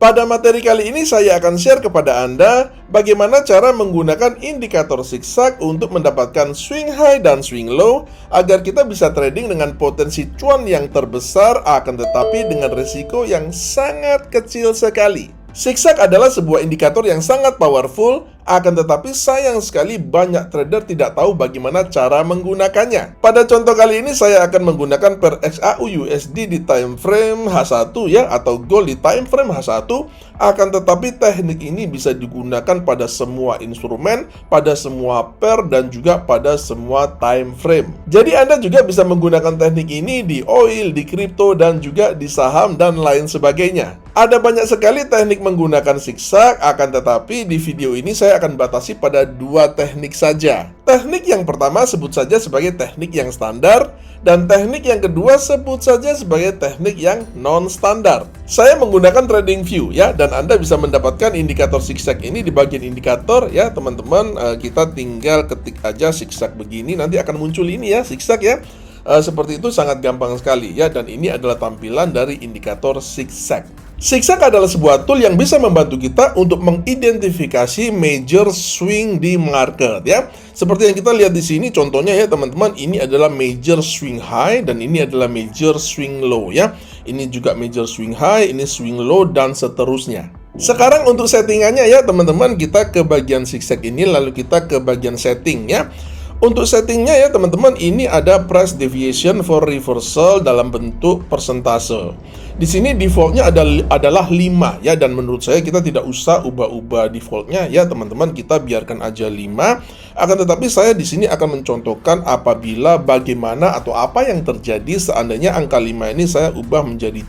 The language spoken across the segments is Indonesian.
Pada materi kali ini saya akan share kepada Anda bagaimana cara menggunakan indikator zigzag untuk mendapatkan swing high dan swing low agar kita bisa trading dengan potensi cuan yang terbesar akan tetapi dengan risiko yang sangat kecil sekali. Zigzag adalah sebuah indikator yang sangat powerful, akan tetapi sayang sekali banyak trader tidak tahu bagaimana cara menggunakannya. Pada contoh kali ini saya akan menggunakan per XAU USD di time frame H1 ya, atau gold di time frame H1, akan tetapi teknik ini bisa digunakan pada semua instrumen, pada semua pair, dan juga pada semua time frame. Jadi Anda juga bisa menggunakan teknik ini di oil, di kripto, dan juga di saham dan lain sebagainya. Ada banyak sekali teknik menggunakan zigzag, akan tetapi di video ini saya akan batasi pada dua teknik saja. Teknik yang pertama sebut saja sebagai teknik yang standar, dan teknik yang kedua sebut saja sebagai teknik yang non-standar. Saya menggunakan TradingView ya, dan Anda bisa mendapatkan indikator zigzag ini di bagian indikator ya teman-teman. Kita tinggal ketik aja zigzag begini, nanti akan muncul ini ya, zigzag ya. Seperti itu, sangat gampang sekali ya, dan ini adalah tampilan dari indikator zigzag. Zigzag adalah sebuah tool yang bisa membantu kita untuk mengidentifikasi major swing di market ya. Seperti yang kita lihat di sini contohnya ya teman-teman, ini adalah major swing high dan ini adalah major swing low ya. Ini juga major swing high, ini swing low, dan seterusnya. Sekarang untuk settingannya ya teman-teman, kita ke bagian zigzag ini lalu kita ke bagian setting ya. Untuk settingnya ya teman-teman, ini ada price deviation for reversal dalam bentuk persentase. Di sini defaultnya adalah 5 ya, dan menurut saya kita tidak usah ubah-ubah defaultnya ya teman-teman, kita biarkan aja 5. Akan tetapi saya di sini akan mencontohkan apabila bagaimana atau apa yang terjadi seandainya angka 5 ini saya ubah menjadi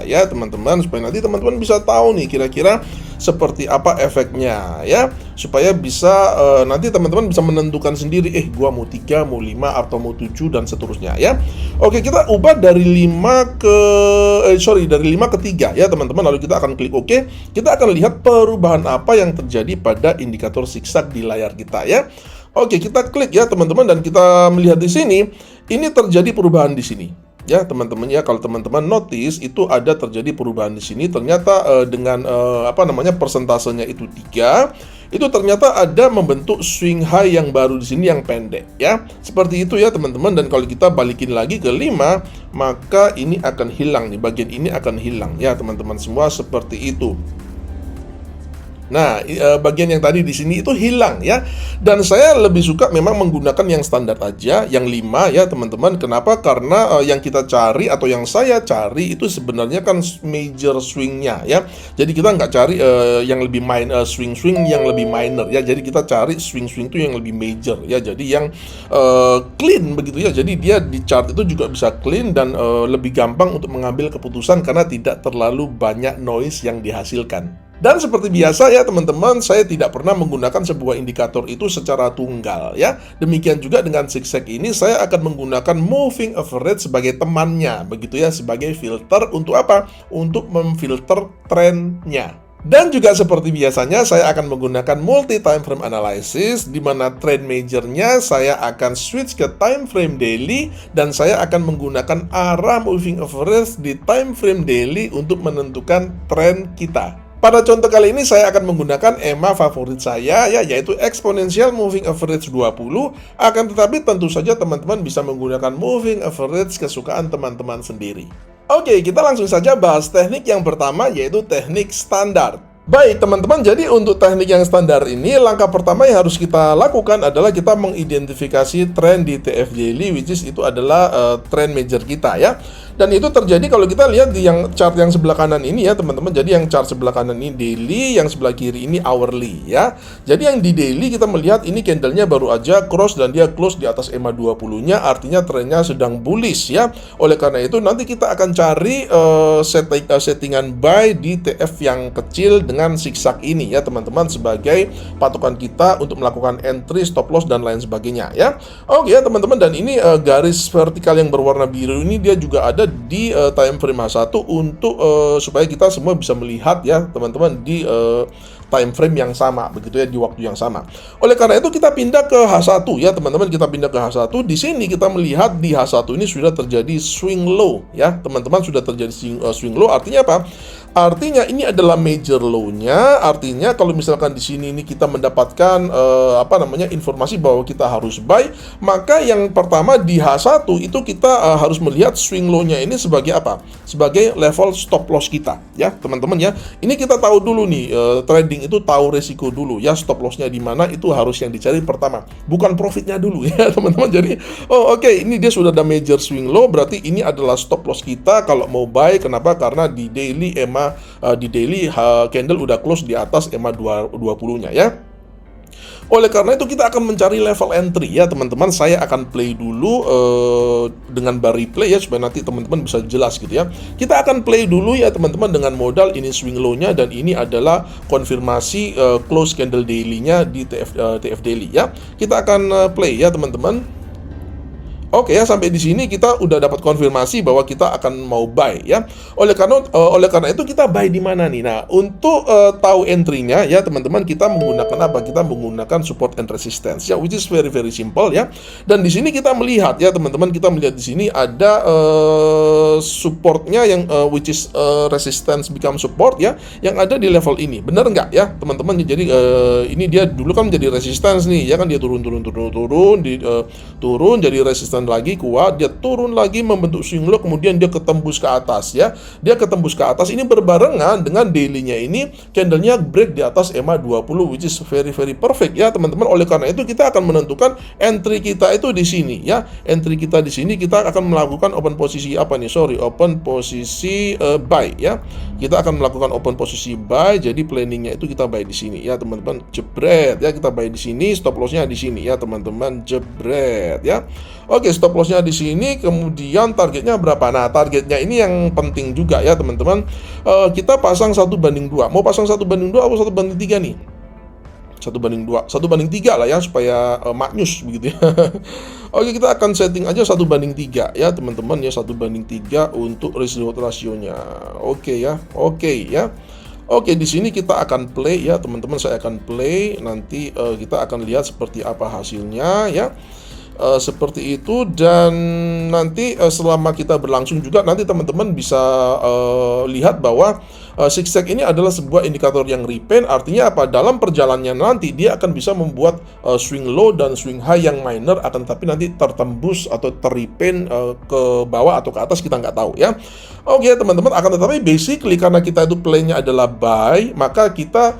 3 ya teman-teman, supaya nanti teman-teman bisa tahu nih kira-kira seperti apa efeknya ya, supaya bisa nanti teman-teman bisa menentukan sendiri, gua mau 3, mau 5, atau mau 7, dan seterusnya ya. Oke, kita ubah dari 5 ke dari 5 ke 3 ya teman-teman, lalu kita akan klik OK. Kita akan lihat perubahan apa yang terjadi pada indikator zigzag di layar kita ya. Oke, kita klik ya teman-teman, dan kita melihat di sini ini terjadi perubahan di sini. Ya teman-teman ya, kalau teman-teman notice itu ada terjadi perubahan di sini. Ternyata dengan persentasenya itu 3, itu ternyata ada membentuk swing high yang baru di sini yang pendek ya. Seperti itu ya teman-teman, dan kalau kita balikin lagi ke 5, maka ini akan hilang nih, bagian ini akan hilang ya teman-teman semua, seperti itu. Nah, bagian yang tadi di sini itu hilang ya. Dan saya lebih suka memang menggunakan yang standar aja, yang 5 ya teman-teman. Kenapa? Karena yang kita cari atau yang saya cari itu sebenarnya kan major swingnya ya. Jadi kita nggak cari yang lebih swing-swing yang lebih minor ya. Jadi kita cari swing-swing itu yang lebih major ya. Jadi yang clean begitu ya. Jadi dia di chart itu juga bisa clean dan lebih gampang untuk mengambil keputusan karena tidak terlalu banyak noise yang dihasilkan. Dan seperti biasa ya teman-teman, saya tidak pernah menggunakan sebuah indikator itu secara tunggal ya. Demikian juga dengan zigzag ini, saya akan menggunakan moving average sebagai temannya, begitu ya, sebagai filter. Untuk apa? Untuk memfilter trennya. Dan juga seperti biasanya, saya akan menggunakan multi time frame analysis, di mana trend majornya saya akan switch ke time frame daily, dan saya akan menggunakan arah moving average di time frame daily untuk menentukan tren kita. Pada contoh kali ini saya akan menggunakan EMA favorit saya ya, yaitu Exponential Moving Average 20. Akan tetapi tentu saja teman-teman bisa menggunakan moving average kesukaan teman-teman sendiri. Oke, kita langsung saja bahas teknik yang pertama, yaitu teknik standar. Baik teman-teman, jadi untuk teknik yang standar ini, langkah pertama yang harus kita lakukan adalah kita mengidentifikasi tren di TF Daily, which is itu adalah tren major kita ya. Dan itu terjadi kalau kita lihat di yang chart yang sebelah kanan ini ya teman-teman. Jadi yang chart sebelah kanan ini daily, yang sebelah kiri ini hourly ya. Jadi yang di daily kita melihat ini candlenya baru aja cross dan dia close di atas EMA 20-nya, artinya trennya sedang bullish ya. Oleh karena itu nanti kita akan cari settingan buy di TF yang kecil dengan zigzag ini ya teman-teman, sebagai patokan kita untuk melakukan entry, stop loss, dan lain sebagainya ya. Oke ya teman-teman, dan ini garis vertikal yang berwarna biru ini dia juga ada di time frame H1 untuk supaya kita semua bisa melihat ya teman-teman di time frame yang sama, begitu ya, di waktu yang sama. Oleh karena itu kita pindah ke H1 ya teman-teman, kita pindah ke H1. Di sini kita melihat di H1 ini sudah terjadi swing low ya teman-teman, sudah terjadi swing low. Artinya apa? Artinya ini adalah major low-nya. Artinya kalau misalkan di sini ini kita mendapatkan informasi bahwa kita harus buy, maka yang pertama di H1 itu kita harus melihat swing low-nya ini sebagai apa? Sebagai level stop loss kita, ya teman-teman ya. Ini kita tahu dulu nih, trading itu tahu resiko dulu ya, stop loss-nya di mana itu harus yang dicari pertama, bukan profitnya dulu ya teman-teman. Jadi ini dia sudah ada major swing low, berarti ini adalah stop loss kita kalau mau buy. Kenapa? Karena di daily candle udah close di atas EMA 20-nya ya. Oleh karena itu kita akan mencari level entry ya teman-teman. Saya akan play dulu dengan bar replay ya, supaya nanti teman-teman bisa jelas gitu ya. Kita akan play dulu ya teman-teman dengan modal ini swing low-nya, dan ini adalah konfirmasi close candle daily-nya di TF daily ya. Kita akan play ya teman-teman. Oke ya, sampai di sini kita udah dapat konfirmasi bahwa kita akan mau buy ya. Oleh karena itu kita buy di mana nih? Nah, untuk tahu entry-nya ya teman-teman, kita menggunakan apa? Kita menggunakan support and resistance ya, which is very very simple ya. Dan di sini kita melihat ya teman-teman, kita melihat di sini ada supportnya yang which is resistance become support ya, yang ada di level ini. Bener nggak ya teman-teman? Jadi ini dia dulu kan menjadi resistance nih ya kan, dia turun jadi resistance lagi kuat, dia turun lagi membentuk swing low, kemudian dia ketembus ke atas ya. Dia ketembus ke atas, ini berbarengan dengan daily-nya ini candlenya break di atas EMA 20, which is very very perfect ya teman-teman. Oleh karena itu kita akan menentukan entry kita itu di sini ya. Entry kita di sini kita akan melakukan open posisi open posisi buy ya. Kita akan melakukan open posisi buy, jadi planningnya itu kita buy di sini ya teman-teman. Jebret ya, kita buy di sini, stop loss-nya di sini ya teman-teman. Jebret ya. Oke, stop loss-nya di sini, kemudian targetnya berapa? Nah, targetnya ini yang penting juga ya teman-teman. Kita pasang 1:2. Mau pasang 1:2 atau 1:3 nih? 1:2, 1:3 lah ya, supaya maknyus begitu ya. Oke, kita akan setting aja 1:3 ya teman-teman ya, 1:3 untuk risk reward rasionya. Oke ya. Oke, di sini kita akan play ya teman-teman. Saya akan play, nanti kita akan lihat seperti apa hasilnya ya. Seperti itu, dan nanti selama kita berlangsung juga nanti teman-teman bisa lihat bahwa zigzag ini adalah sebuah indikator yang repaint. Artinya apa? Dalam perjalanannya nanti dia akan bisa membuat swing low dan swing high yang minor, akan tapi nanti tertembus atau terrepaint ke bawah atau ke atas, kita nggak tahu ya. Oke teman-teman, akan tetapi basically karena kita itu play-nya adalah buy, maka kita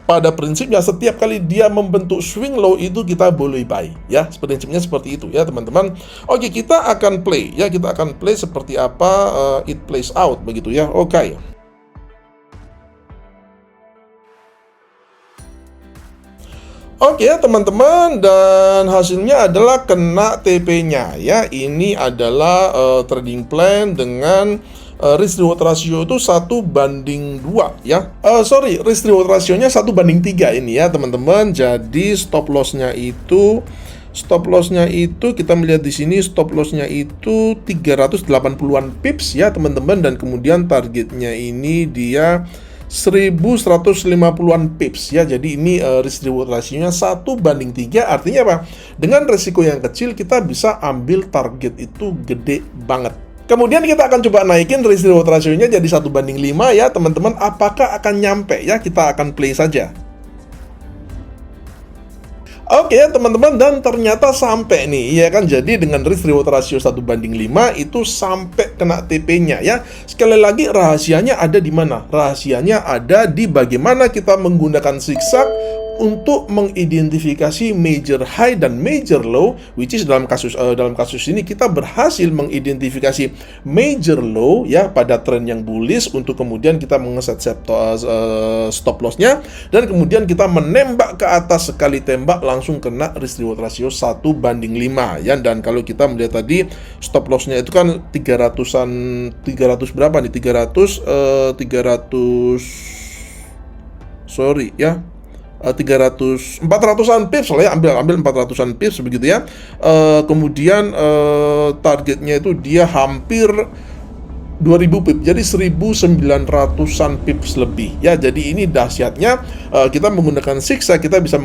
pada prinsipnya setiap kali dia membentuk swing low itu kita boleh buy ya, prinsipnya seperti itu ya teman-teman. Oke, kita akan play ya, kita akan play seperti apa it plays out begitu ya. Oke. Oke ya teman-teman, dan hasilnya adalah kena TP-nya ya. Ini adalah trading plan dengan risk reward ratio itu 1:2 ya. Risk reward rasionya 1:3 ini ya teman-teman. Jadi stop loss-nya itu kita melihat di sini, stop loss-nya itu 380-an pips ya teman-teman, dan kemudian targetnya ini dia 1150-an pips ya. Jadi ini risk reward rasionya 1:3. Artinya apa? Dengan resiko yang kecil kita bisa ambil target itu gede banget. Kemudian kita akan coba naikin risk reward rasionya jadi 1:5 ya teman-teman. Apakah akan nyampe ya? Kita akan play saja. Oke ya teman-teman, dan ternyata sampai nih ya kan. Jadi dengan risk reward ratio 1:5 itu sampai kena TP-nya ya. Sekali lagi, rahasianya ada di mana? Rahasianya ada di bagaimana kita menggunakan zigzag untuk mengidentifikasi major high dan major low, which is dalam kasus ini kita berhasil mengidentifikasi major low ya pada tren yang bullish, untuk kemudian kita mengeset stop loss-nya, dan kemudian kita menembak ke atas, sekali tembak langsung kena risk reward ratio 1:5 ya. Dan kalau kita melihat tadi stop loss-nya itu kan 300 berapa nih? 400-an pips lah ya, ambil 400-an pips begitu ya. Kemudian targetnya itu dia hampir 2000 pips, jadi 1900-an pips lebih ya. Jadi ini dahsyatnya kita menggunakan zigzag, kita bisa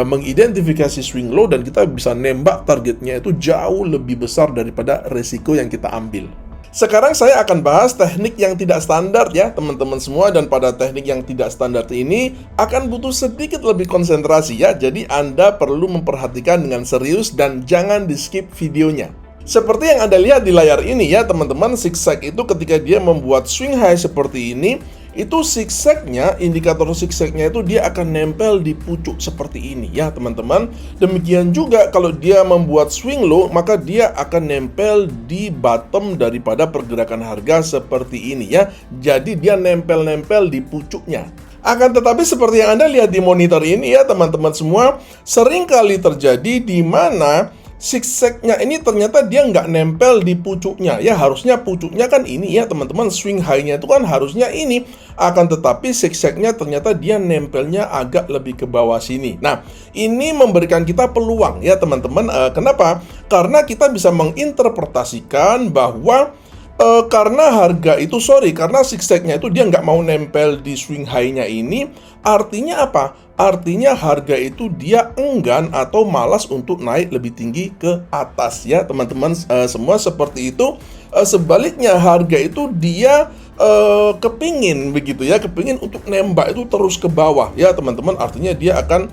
mengidentifikasi swing low, dan kita bisa nembak targetnya itu jauh lebih besar daripada resiko yang kita ambil. Sekarang saya akan bahas teknik yang tidak standar ya teman-teman semua, dan pada teknik yang tidak standar ini akan butuh sedikit lebih konsentrasi ya. Jadi Anda perlu memperhatikan dengan serius dan jangan di-skip videonya. Seperti yang Anda lihat di layar ini ya teman-teman, zigzag itu ketika dia membuat swing high seperti ini, itu zigzagnya, indikator zigzagnya itu dia akan nempel di pucuk seperti ini ya teman-teman. Demikian juga kalau dia membuat swing low, maka dia akan nempel di bottom daripada pergerakan harga seperti ini ya. Jadi dia nempel-nempel di pucuknya. Akan tetapi seperti yang Anda lihat di monitor ini ya teman-teman semua, sering kali terjadi di mana zigzagnya ini ternyata dia nggak nempel di pucuknya ya. Harusnya pucuknya kan ini ya teman-teman, swing high-nya itu kan harusnya ini. Akan tetapi zigzagnya ternyata dia nempelnya agak lebih ke bawah sini. Nah, ini memberikan kita peluang ya teman-teman. Kenapa? Karena kita bisa menginterpretasikan bahwa karena zigzagnya itu dia nggak mau nempel di swing high-nya ini, artinya apa? Artinya harga itu dia enggan atau malas untuk naik lebih tinggi ke atas ya teman-teman semua seperti itu. Sebaliknya harga itu dia kepingin begitu ya, kepingin untuk nembak itu terus ke bawah ya teman-teman. Artinya dia akan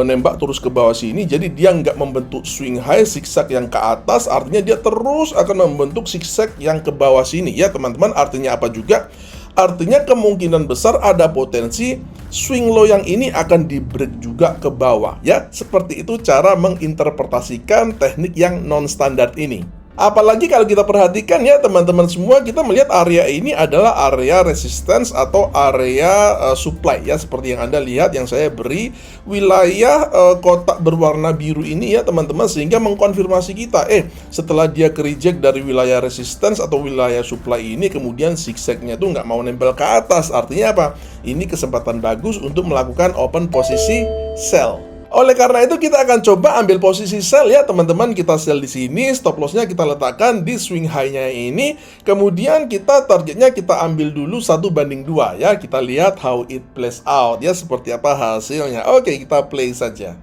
nembak terus ke bawah sini. Jadi dia nggak membentuk swing high zigzag yang ke atas, artinya dia terus akan membentuk zigzag yang ke bawah sini ya teman-teman. Artinya apa juga? Artinya kemungkinan besar ada potensi swing low yang ini akan di break juga ke bawah ya. Seperti itu cara menginterpretasikan teknik yang non standar ini. Apalagi kalau kita perhatikan ya teman-teman semua, kita melihat area ini adalah area resistance atau area supply ya. Seperti yang Anda lihat yang saya beri wilayah kotak berwarna biru ini ya teman-teman, sehingga mengkonfirmasi kita setelah dia ke reject dari wilayah resistance atau wilayah supply ini, kemudian zigzagnya tuh nggak mau nempel ke atas. Artinya apa? Ini kesempatan bagus untuk melakukan open posisi sell. Oleh karena itu kita akan coba ambil posisi sell ya teman-teman. Kita sell di sini, stop lossnya kita letakkan di swing high-nya ini. Kemudian kita targetnya kita ambil dulu 1:2 ya. Kita lihat how it plays out ya, seperti apa hasilnya. Oke, kita play saja.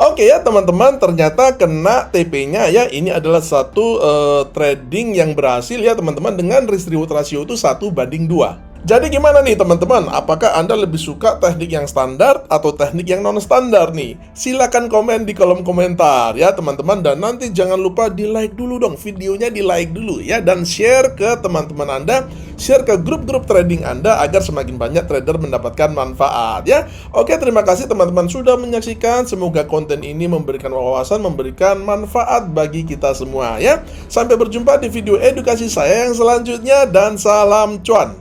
Oke ya teman-teman, ternyata kena TP-nya ya. Ini adalah satu trading yang berhasil ya teman-teman, dengan risk reward ratio itu 1:2. Jadi gimana nih teman-teman? Apakah Anda lebih suka teknik yang standar atau teknik yang non standar nih? Silahkan komen di kolom komentar ya teman-teman. Dan nanti jangan lupa di like dulu dong, videonya di like dulu ya. Dan share ke teman-teman Anda, share ke grup-grup trading Anda, agar semakin banyak trader mendapatkan manfaat ya. Oke, terima kasih teman-teman sudah menyaksikan. Semoga konten ini memberikan wawasan, memberikan manfaat bagi kita semua ya. Sampai berjumpa di video edukasi saya yang selanjutnya, dan salam cuan.